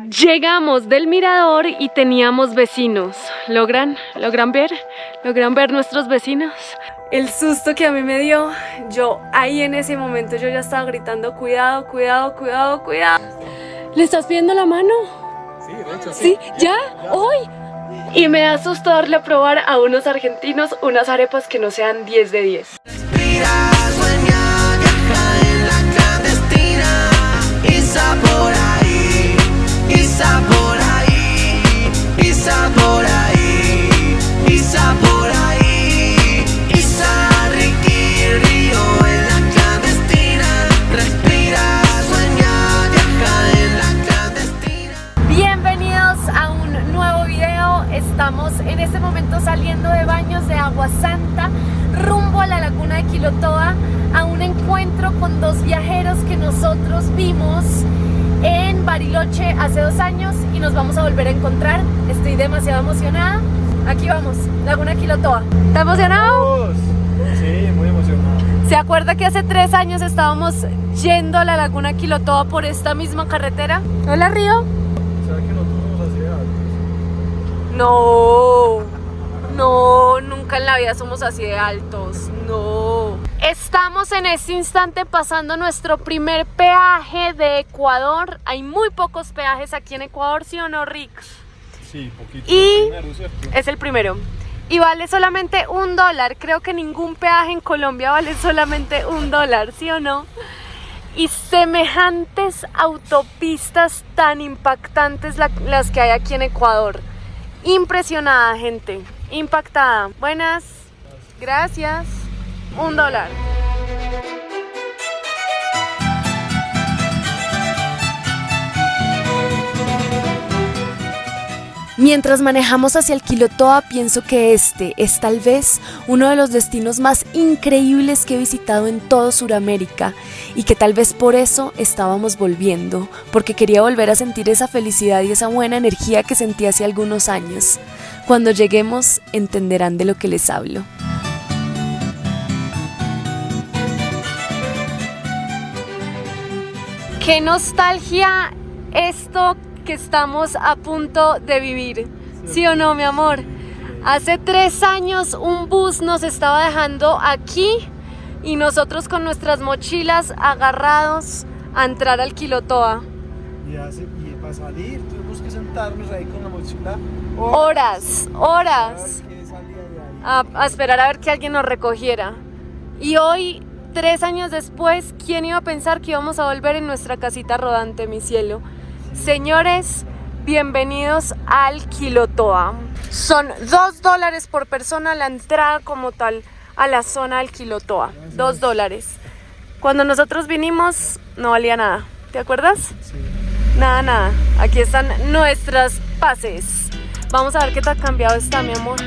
Llegamos del mirador y teníamos vecinos. ¿Logran ver? ¿Logran ver nuestros vecinos? El susto que a mí me dio, yo ahí en ese momento yo ya estaba gritando cuidado, cuidado, cuidado, cuidado. ¿Le estás pidiendo la mano? Sí, de hecho sí. ¿Sí? ¿Ya? ¿Hoy? Y me da susto darle a probar a unos argentinos unas arepas que no sean 10 de 10. Estamos en este momento saliendo de Baños de Agua Santa rumbo a la laguna de Quilotoa, a un encuentro con dos viajeros que nosotros vimos en Bariloche hace 2 años y nos vamos a volver a encontrar. Estoy demasiado emocionada. Aquí vamos, Laguna Quilotoa. ¿Está emocionado? Sí, muy emocionado. ¿Se acuerda que hace 3 años estábamos yendo a la laguna Quilotoa por esta misma carretera? Hola, Río. ¿Será que nos fuimos así de altos? No, nunca en la vida somos así de altos, no. Estamos en este instante pasando nuestro primer peaje de Ecuador. Hay muy pocos peajes aquí en Ecuador, ¿sí o no, Rick? Sí, poquito. Y Primero, ¿cierto? es el primero. Y vale solamente $1. Creo que ningún peaje en Colombia vale solamente $1, ¿sí o no? Y semejantes autopistas tan impactantes las que hay aquí en Ecuador. Impresionada, gente, impactada. Buenas, gracias. $1. Mientras manejamos hacia el Quilotoa, pienso que este es tal vez uno de los destinos más increíbles que he visitado en todo Sudamérica y que tal vez por eso estábamos volviendo, porque quería volver a sentir esa felicidad y esa buena energía que sentí hace algunos años. Cuando lleguemos, entenderán de lo que les hablo. ¡Qué nostalgia esto que estamos a punto de vivir! ¿Sí o no, mi amor? Hace 3 años un bus nos estaba dejando aquí y nosotros con nuestras mochilas agarrados a entrar al Quilotoa. Y para salir tuvimos que sentarnos ahí con la mochila. Horas. A esperar a ver que alguien nos recogiera. Y hoy, 3 años después, ¿quién iba a pensar que íbamos a volver en nuestra casita rodante, mi cielo? Señores, bienvenidos al Quilotoa. Son $2 por persona la entrada como tal a la zona del Quilotoa. $2. Cuando nosotros vinimos no valía nada. ¿Te acuerdas? Sí. Nada. Aquí están nuestras pases. Vamos a ver qué tan cambiado está, mi amor.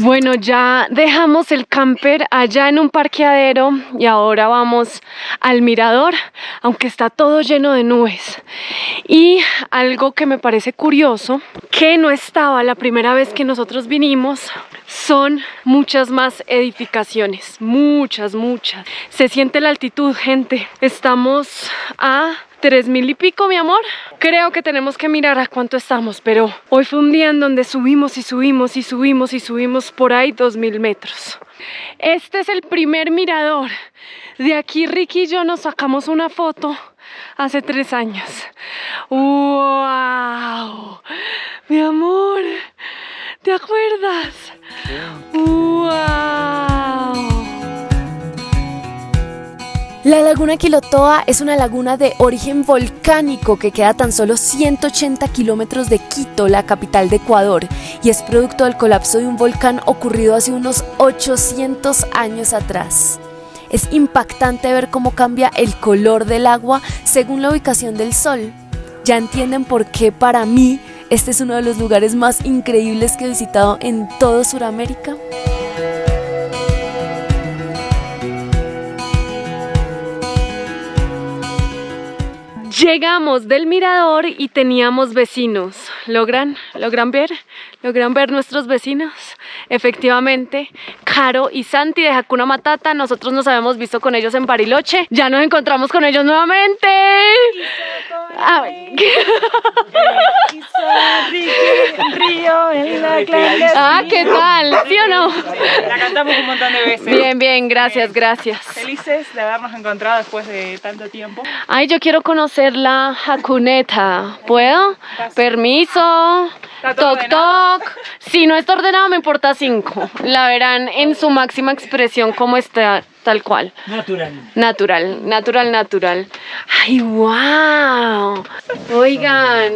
Bueno, ya dejamos el camper allá en un parqueadero y ahora vamos al mirador, aunque está todo lleno de nubes. Y algo que me parece curioso, que no estaba la primera vez que nosotros vinimos, son muchas más edificaciones, muchas. Se siente la altitud, gente. Estamos a 3.000 y pico, mi amor. Creo que tenemos que mirar a cuánto estamos, pero hoy fue un día en donde subimos por ahí 2.000 metros. Este es el primer mirador. De aquí Ricky y yo nos sacamos una foto hace 3 años. ¡Wow! Mi amor, ¿te acuerdas? ¡Wow! La laguna Quilotoa es una laguna de origen volcánico que queda a tan solo 180 kilómetros de Quito, la capital de Ecuador, y es producto del colapso de un volcán ocurrido hace unos 800 años atrás. Es impactante ver cómo cambia el color del agua según la ubicación del sol. Ya entienden por qué para mí este es uno de los lugares más increíbles que he visitado en todo Sudamérica. Llegamos del mirador y teníamos vecinos. ¿Logran ver? ¿Logran ver nuestros vecinos? efectivamente, Caro y Santi de Hakuna Matata. Nosotros nos habíamos visto con ellos en Bariloche. Ya nos encontramos con ellos nuevamente. ¿Qué tal? ¿Sí o no? La cantamos un montón de veces. Bien, bien, gracias, gracias. Felices de habernos encontrado después de tanto tiempo. Ay, yo quiero conocer la Hakuneta. ¿Puedo? Permiso. Toc, toc. Si no está ordenado, me importa 5. La verán en su máxima expresión como está, tal cual. Natural. Ay, wow. Oigan,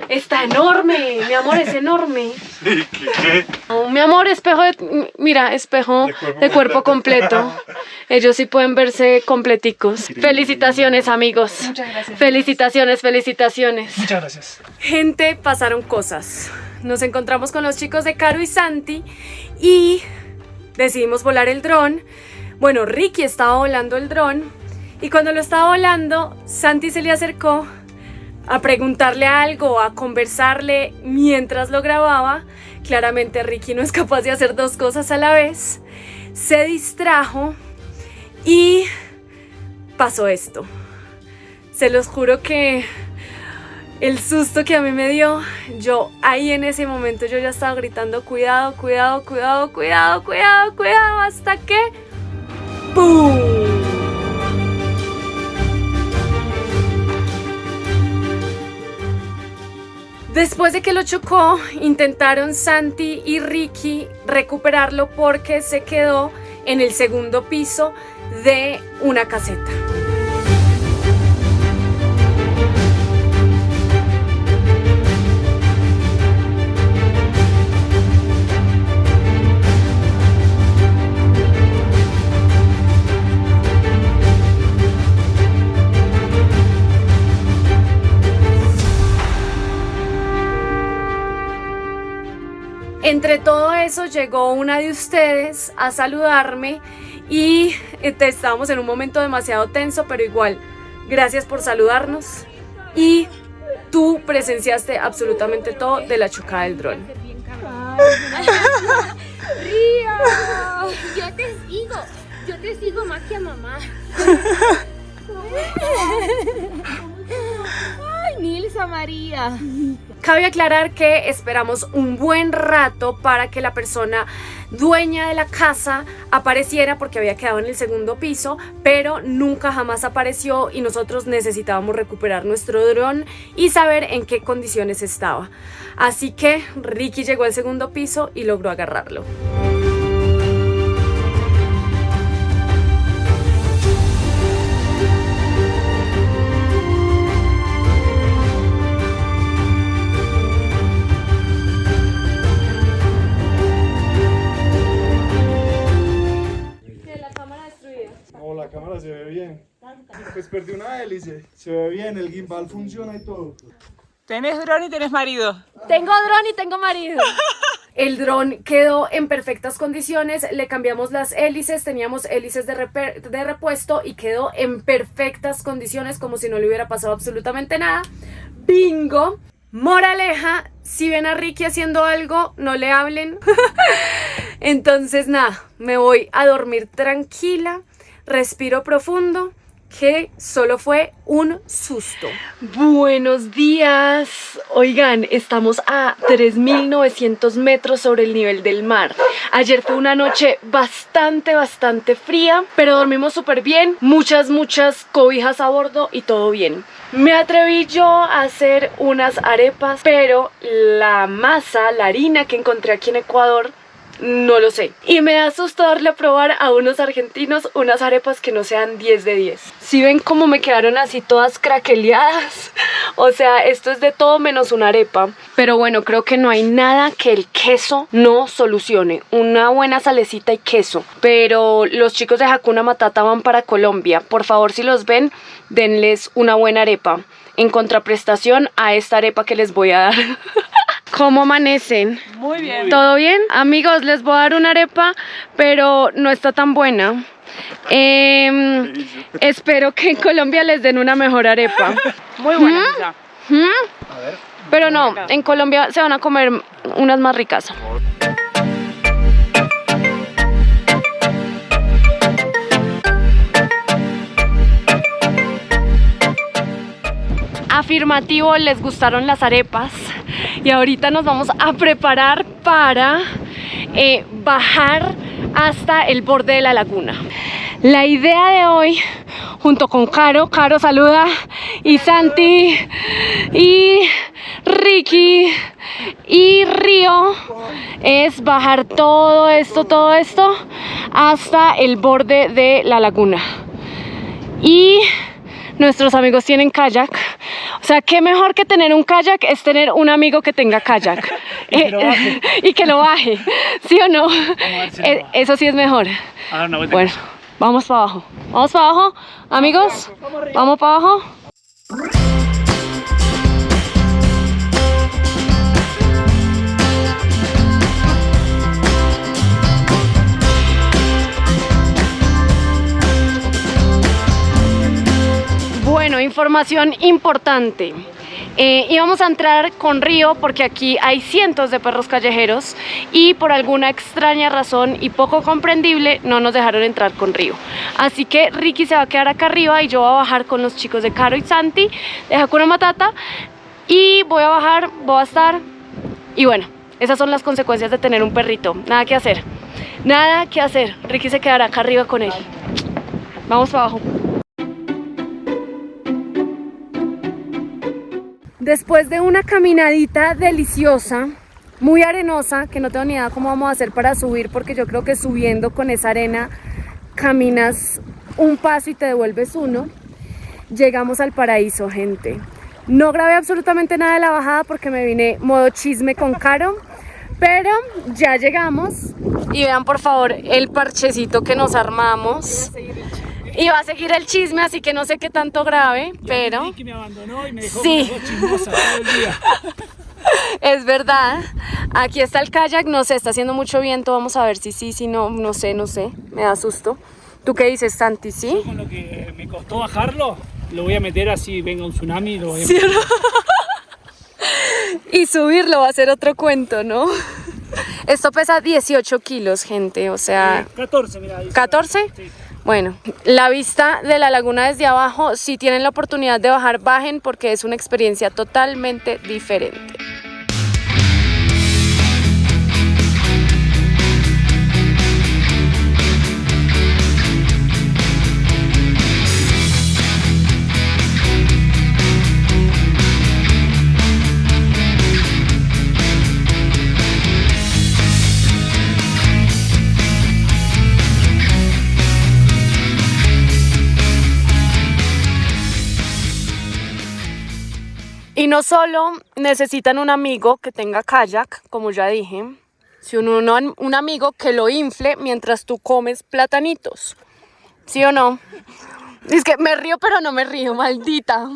está enorme. Mi amor, es enorme. ¿Qué? Oh, mi amor, espejo de... Mira, espejo de cuerpo completo. Ellos sí pueden verse completicos. Felicitaciones, amigos. Muchas gracias. Felicitaciones. Muchas gracias. Gente, pasaron cosas. Nos encontramos con los chicos de Caro y Santi y decidimos volar el dron. Bueno, Ricky estaba volando el dron y cuando lo estaba volando, Santi se le acercó a preguntarle algo, a conversarle mientras lo grababa. Claramente Ricky no es capaz de hacer 2 cosas a la vez. Se distrajo y pasó esto. Se los juro que el susto que a mí me dio, yo ahí en ese momento yo ya estaba gritando cuidado, hasta que ¡pum! Después de que lo chocó, intentaron Santi y Ricky recuperarlo porque se quedó en el segundo piso de una caseta. Entre todo eso llegó una de ustedes a saludarme y estábamos en un momento demasiado tenso, pero igual, gracias por saludarnos y tú presenciaste absolutamente todo de la chocada del dron. Río, yo te sigo más que a mamá. Ay, Nilsa María. Cabe aclarar que esperamos un buen rato para que la persona dueña de la casa apareciera porque había quedado en el segundo piso, pero nunca jamás apareció y nosotros necesitábamos recuperar nuestro dron y saber en qué condiciones estaba. Así que Ricky llegó al segundo piso y logró agarrarlo. La cámara se ve bien. Pues perdí una hélice. Se ve bien, el gimbal funciona y todo. ¿Tenés dron y tenés marido? Tengo dron y tengo marido. El dron quedó en perfectas condiciones, le cambiamos las hélices, teníamos hélices de repuesto y quedó en perfectas condiciones como si no le hubiera pasado absolutamente nada. ¡Bingo! Moraleja, si ven a Ricky haciendo algo, no le hablen. Entonces nada, me voy a dormir tranquila. Respiro profundo, que solo fue un susto. Buenos días. Oigan, estamos a 3.900 metros sobre el nivel del mar. Ayer fue una noche bastante fría, pero dormimos súper bien. Muchas cobijas a bordo y todo bien. Me atreví yo a hacer unas arepas, pero la masa, la harina que encontré aquí en Ecuador, no lo sé. Y me da susto darle a probar a unos argentinos unas arepas que no sean 10 de 10. ¿Sí ven cómo me quedaron así todas craqueleadas? O sea, esto es de todo menos una arepa. Pero bueno, creo que no hay nada que el queso no solucione. Una buena salecita y queso. Pero los chicos de Hakuna Matata van para Colombia. Por favor, si los ven, denles una buena arepa en contraprestación a esta arepa que les voy a dar. ¿Cómo amanecen? Muy bien. ¿Todo bien? Amigos, les voy a dar una arepa, pero no está tan buena. Espero que en Colombia les den una mejor arepa. Muy buena quizá. A ver. Pero no, en Colombia se van a comer unas más ricas. Afirmativo, les gustaron las arepas. Y ahorita nos vamos a preparar para bajar hasta el borde de la laguna. La idea de hoy, junto con Caro, saluda, y Santi, y Ricky, y Río, es bajar todo esto hasta el borde de la laguna. Y nuestros amigos tienen kayak. O sea, qué mejor que tener un kayak es tener un amigo que tenga kayak. Y que lo baje. ¿Sí o no? Eso sí es mejor. Bueno, vamos para abajo. Vamos para abajo, amigos. Vamos para abajo. Bueno, información importante. Íbamos a entrar con Río porque aquí hay cientos de perros callejeros y por alguna extraña razón y poco comprendible no nos dejaron entrar con Río. Así que Ricky se va a quedar acá arriba y yo voy a bajar con los chicos de Caro y Santi de Hakuna Matata y voy a bajar, voy a estar y bueno, esas son las consecuencias de tener un perrito. Nada que hacer, nada que hacer. Ricky se quedará acá arriba con él. Vamos para abajo. Después de una caminadita deliciosa, muy arenosa, que no tengo ni idea cómo vamos a hacer para subir, porque yo creo que subiendo con esa arena caminas un paso y te devuelves uno, llegamos al paraíso, gente. No grabé absolutamente nada de la bajada porque me vine modo chisme con Caro, pero ya llegamos y vean por favor el parchecito que nos armamos. Y va a seguir el chisme, así que no sé qué tanto grave, pero... Que me abandonó y me dejó sí. Chismosa todo el día. Es verdad. Aquí está el kayak, no sé, está haciendo mucho viento, vamos a ver si sí, si no, no sé, me da susto. ¿Tú qué dices, Santi, sí? Yo con lo que me costó bajarlo, lo voy a meter así, venga un tsunami, lo voy a ¿Sí meter. o no? Y subirlo va a ser otro cuento, ¿no? Esto pesa 18 kilos, gente, o sea... 14, mira. ¿14? Sí. Bueno, la vista de la laguna desde abajo, si tienen la oportunidad de bajar, bajen porque es una experiencia totalmente diferente. Y no solo necesitan un amigo que tenga kayak, como ya dije, sino un amigo que lo infle mientras tú comes platanitos. ¿Sí o no? Es que me río, pero no me río, maldita.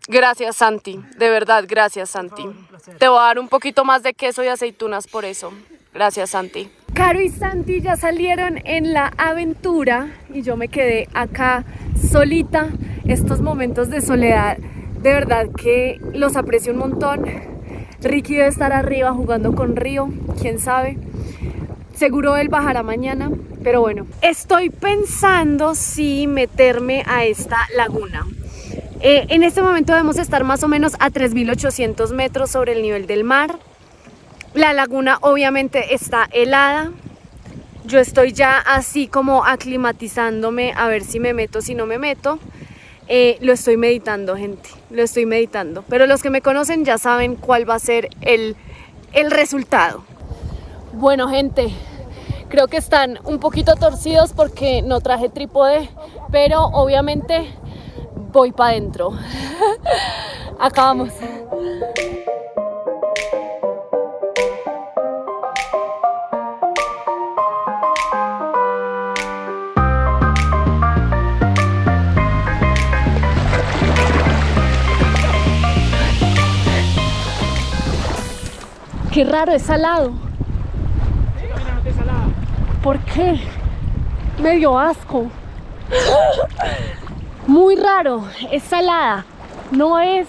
Gracias, Santi. De verdad, gracias, Santi. Te voy a dar un poquito más de queso y aceitunas por eso. Gracias, Santi. Caro y Santi ya salieron en la aventura y yo me quedé acá solita. Estos momentos de soledad, de verdad que los aprecio un montón. Ricky debe estar arriba jugando con Río, quién sabe. Seguro él bajará mañana, pero bueno. Estoy pensando si meterme a esta laguna. En este momento debemos estar más o menos a 3.800 metros sobre el nivel del mar. La laguna obviamente está helada. Yo estoy ya así como aclimatizándome a ver si me meto, si no me meto. Lo estoy meditando, gente, lo estoy meditando. Pero los que me conocen ya saben cuál va a ser el resultado. Bueno, gente, creo que están un poquito torcidos porque no traje trípode, pero obviamente voy para adentro. Acabamos. Qué raro, es salado. Mira, no te salada. ¿Por qué? Me dio asco. Muy raro, es salada. No es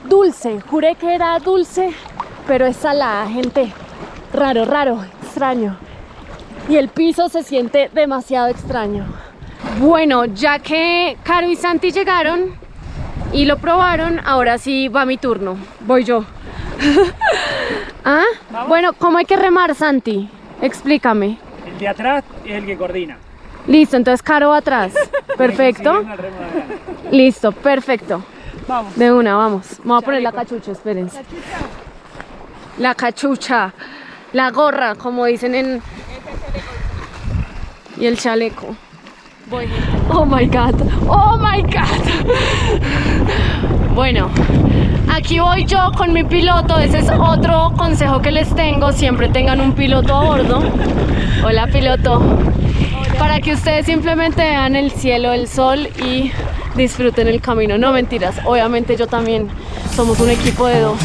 dulce. Juré que era dulce, pero es salada, gente. Raro, raro, extraño. Y el piso se siente demasiado extraño. Bueno, ya que Caro y Santi llegaron, y lo probaron, ahora sí va mi turno. Voy yo. ¿Ah? Bueno, ¿cómo hay que remar, Santi? Explícame. El de atrás es el que coordina. Listo, entonces Caro va atrás. Perfecto. Siguiendo el remo de adelante. Listo, perfecto. Vamos. De una, vamos. Me voy a poner la cachucha, espérense. La cachucha. La gorra, como dicen en... Y el chaleco. Voy. Oh my God. Oh my God. Bueno, aquí voy yo con mi piloto. Ese es otro consejo que les tengo. Siempre tengan un piloto a bordo. Hola, piloto. Para que ustedes simplemente vean el cielo, el sol y disfruten el camino. No, mentiras. Obviamente yo también. Somos un equipo de 2.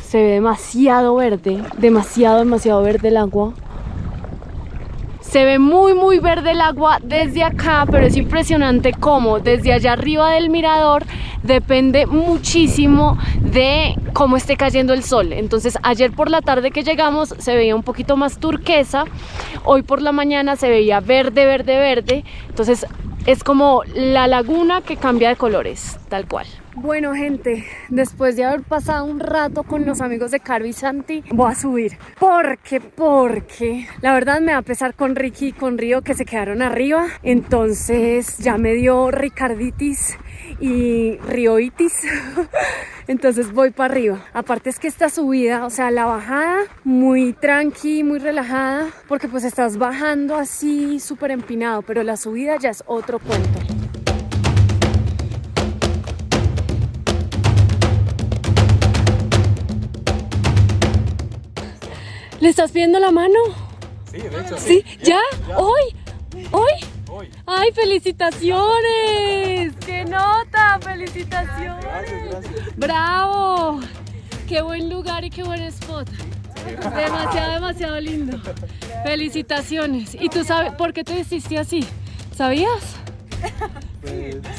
Se ve demasiado verde, demasiado verde el agua. Se ve muy verde el agua desde acá, pero es impresionante cómo desde allá arriba del mirador depende muchísimo de cómo esté cayendo el sol. Entonces ayer por la tarde que llegamos se veía un poquito más turquesa, hoy por la mañana se veía verde. Entonces es como la laguna que cambia de colores, tal cual. Bueno, gente, después de haber pasado un rato con los amigos de Caro y Santi, voy a subir. Porque la verdad me va a pesar con Ricky y con Río, que se quedaron arriba. Entonces ya me dio ricarditis y rioitis. Entonces voy para arriba. Aparte es que esta subida, o sea, la bajada muy tranqui, muy relajada, porque pues estás bajando así súper empinado, pero la subida ya es otro cuento. ¿Le estás pidiendo la mano? Sí, de hecho sí. ¿Sí? ¿Ya? ¿Hoy? ¡Ay, felicitaciones! ¡Qué nota! ¡Felicitaciones! Gracias. ¡Bravo! ¡Qué buen lugar y qué buen spot! Demasiado lindo. Felicitaciones. ¿Y tú sabes por qué te vestiste así? ¿Sabías?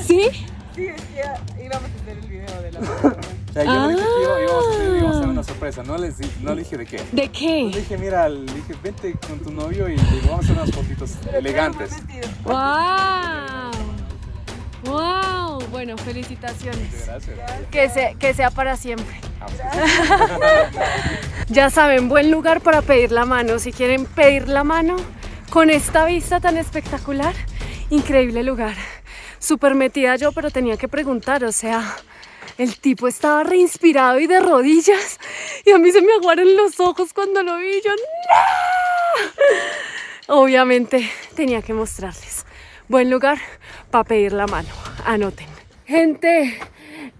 ¿Sí? Sí, es que íbamos a hacer el video de la O sea, yo le dije que íbamos a hacer una sorpresa, no le dije de qué. ¿De qué? Le dije, mira, le dije, vente con tu novio y le digo, vamos a hacer unas fotitos elegantes. ¡Wow! ¡Wow! Bueno, felicitaciones. Gracias. Que sea para siempre. Ya saben, buen lugar para pedir la mano. Si quieren pedir la mano con esta vista tan espectacular, increíble lugar. Súper metida yo, pero tenía que preguntar, o sea, el tipo estaba reinspirado y de rodillas y a mí se me aguaron los ojos cuando lo vi. Yo, ¡no! Obviamente tenía que mostrarles. Buen lugar para pedir la mano. Anoten. Gente,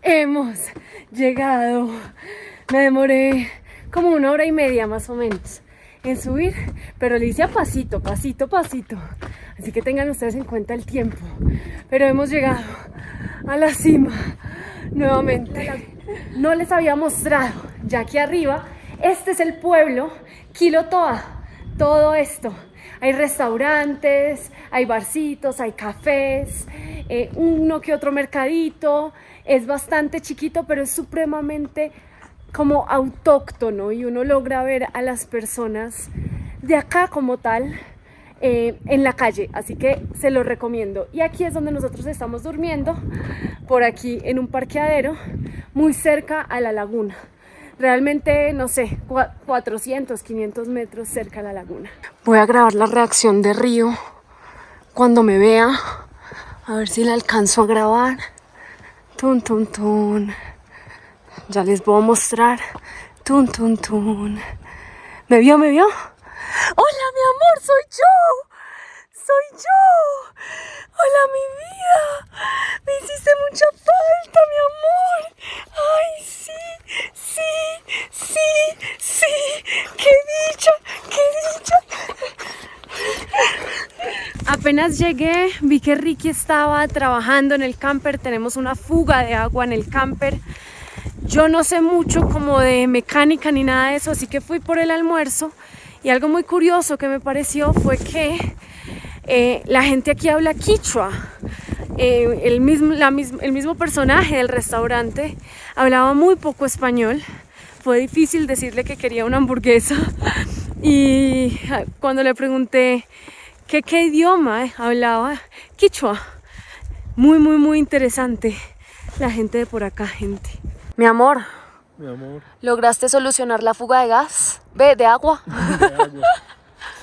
hemos llegado. Me demoré como 1 hora y media más o menos en subir, pero le hice a pasito. Así que tengan ustedes en cuenta el tiempo. Pero hemos llegado a la cima nuevamente. No les había mostrado, ya aquí arriba, este es el pueblo Quilotoa. Todo esto. Hay restaurantes, hay barcitos, hay cafés, uno que otro mercadito. Es bastante chiquito, pero es supremamente como autóctono y uno logra ver a las personas de acá como tal en la calle, así que se lo recomiendo. Y aquí es donde nosotros estamos durmiendo, por aquí en un parqueadero muy cerca a la laguna. Realmente, no sé, 400, 500 metros cerca a la laguna. Voy a grabar la reacción de Río cuando me vea, a ver si la alcanzo a grabar. Tun, tun, tun. Ya les voy a mostrar. Tun, tun, tun. ¿Me vio? ¡Hola, mi amor! ¡Soy yo! ¡Hola, mi vida! ¡Me hiciste mucha falta, mi amor! ¡Ay, sí! ¡Qué dicha! Apenas llegué, vi que Ricky estaba trabajando en el camper. Tenemos una fuga de agua en el camper. Yo no sé mucho como de mecánica ni nada de eso, así que fui por el almuerzo. Y algo muy curioso que me pareció fue que La gente aquí habla quichua. El mismo personaje del restaurante hablaba muy poco español. Fue difícil decirle que quería una hamburguesa. Y cuando le pregunté qué idioma hablaba, quichua. Muy interesante la gente de por acá, gente. Mi amor, ¿lograste solucionar la fuga de gas? ¿De agua? De agua.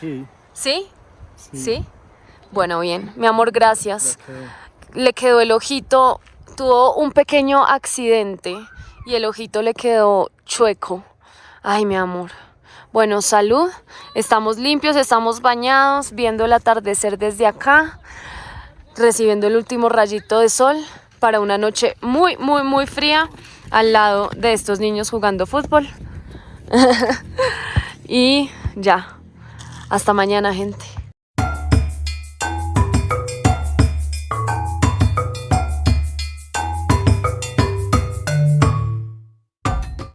Sí. ¿Sí? ¿Sí? Bueno, bien. Mi amor, gracias. Le quedó el ojito, tuvo un pequeño accidente y el ojito le quedó chueco. Ay, mi amor. Bueno, salud. Estamos limpios, estamos bañados, viendo el atardecer desde acá, recibiendo el último rayito de sol para una noche muy fría al lado de estos niños jugando fútbol. Y ya. Hasta mañana, gente.